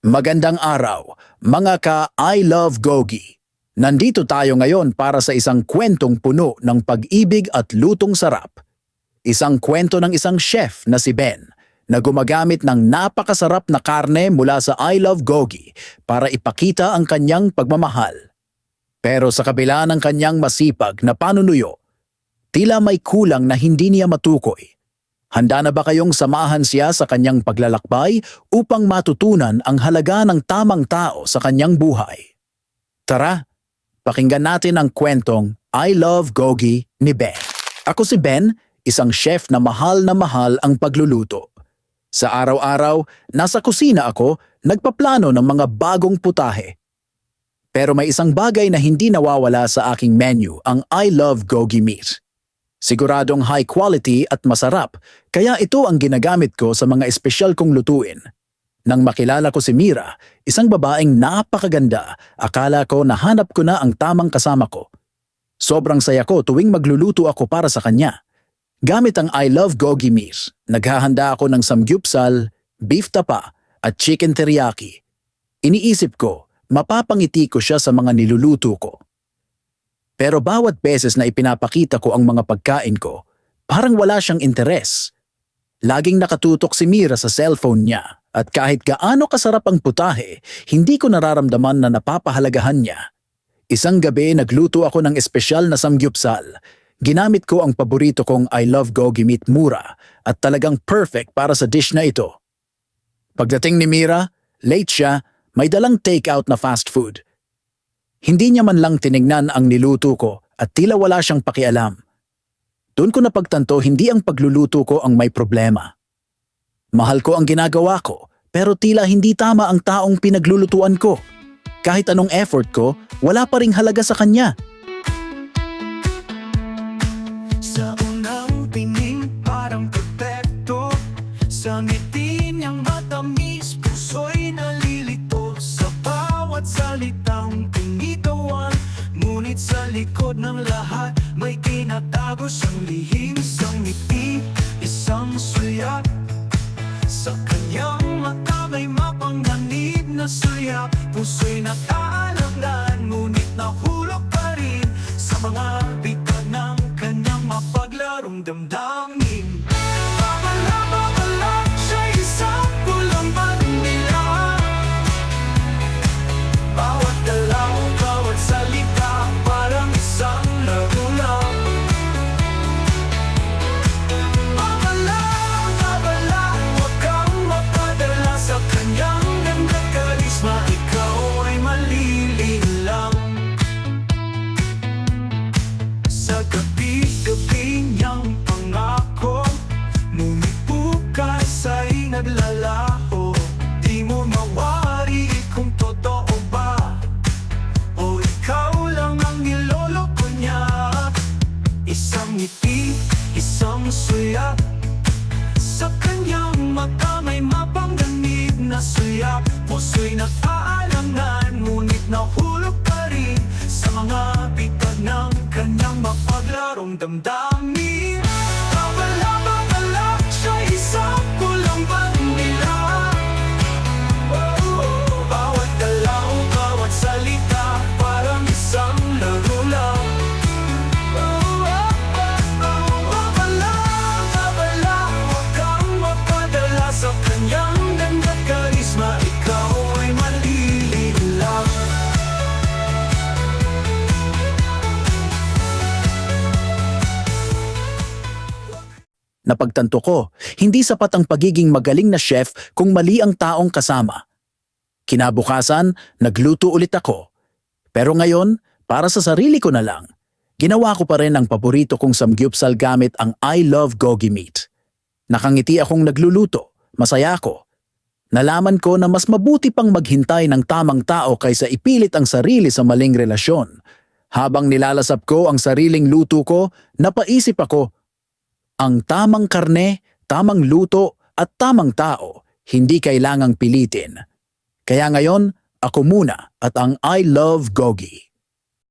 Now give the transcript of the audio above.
Magandang araw, mga ka-I Love Gogi. Nandito tayo ngayon para sa isang kwentong puno ng pag-ibig at lutong sarap. Isang kwento ng isang chef na si Ben na gumagamit ng napakasarap na karne mula sa I Love Gogi para ipakita ang kanyang pagmamahal. Pero sa kabila ng kanyang masipag na panunuyo, tila may kulang na hindi niya matukoy. Handa na ba kayong samahan siya sa kanyang paglalakbay upang matutunan ang halaga ng tamang tao sa kanyang buhay? Tara, pakinggan natin ang kwentong I Love Gogi ni Ben. Ako si Ben, isang chef na mahal ang pagluluto. Sa araw-araw, nasa kusina ako, nagpaplano ng mga bagong putahe. Pero may isang bagay na hindi nawawala sa aking menu, ang I Love Gogi meat. Siguradong high quality at masarap, kaya ito ang ginagamit ko sa mga espesyal kong lutuin. Nang makilala ko si Mira, isang babaeng napakaganda, akala ko nahanap ko na ang tamang kasama ko. Sobrang saya ko tuwing magluluto ako para sa kanya. Gamit ang I Love Gogi meat, naghahanda ako ng samgyupsal, beef tapa at chicken teriyaki. Iniisip ko, mapapangiti ko siya sa mga niluluto ko. Pero bawat beses na ipinapakita ko ang mga pagkain ko, parang wala siyang interes. Laging nakatutok si Mira sa cellphone niya at kahit gaano kasarap ang putahe, hindi ko nararamdaman na napapahalagahan niya. Isang gabi nagluto ako ng espesyal na samgyupsal. Ginamit ko ang paborito kong I Love Gogi meat mura at talagang perfect para sa dish na ito. Pagdating ni Mira, late siya, may dalang takeout na fast food. Hindi niya man lang tinignan ang niluto ko at tila wala siyang pakialam. Doon ko napagtanto hindi ang pagluluto ko ang may problema. Mahal ko ang ginagawa ko pero tila hindi tama ang taong pinaglulutuan ko. Kahit anong effort ko, wala pa ring halaga sa kanya. Sa unang pining parang perfecto, sa ngiti niyang matamis, puso'y nalilito. Sa bawat salitang pinigawan, ngunit sa likod ng lahat may tinatago siyang lihim. Isang ngiti, isang sulyap, sa kanyang mata may mapanganib na sulyap. Puso'y nag-aalangan, ngunit nahulog pa rin sa mga bitag ng kanyang mapaglarong damdamin. Babala, siya'y isang pulang bandila. Bawat galaw, bawat salita, parang isang laro lang. Babala, huwag kang mapadala sa kanyang gandang karisma. Ikaw ay malililang. Sa gabi-gabi niyang pangako, ngunit bukas ay naglalaho. Di mo mawari kung totoo ba o ikaw lang ang niloloko niya. Isang ngiti, isang sulyap, sa kanyang mata may mapangganib na sulyap. Puso'y nag-aalangan, ngunit nahulog pa rin sa mga bitag ng kanyang mapaglarong damdamin. Babala, siya'y isang pulang bandila. Bawat galaw, bawat salita, parang isang laro lang. Babala, huwag kang mapadala sa kanyang gandang karisma. Ikaw ay malililang. Napagtanto ko, hindi sapat ang pagiging magaling na chef kung mali ang taong kasama. Kinabukasan, nagluto ulit ako. Pero ngayon, para sa sarili ko na lang, ginawa ko pa rin ang paborito kong samgyupsal gamit ang I Love Gogi meat. Nakangiti akong nagluluto, masaya ako. Nalaman ko na mas mabuti pang maghintay ng tamang tao kaysa ipilit ang sarili sa maling relasyon. Habang nilalasap ko ang sariling luto ko, napaisip ako, ang tamang karne, tamang luto at tamang tao, hindi kailangang pilitin. Kaya ngayon, ako muna at ang I Love Gogi.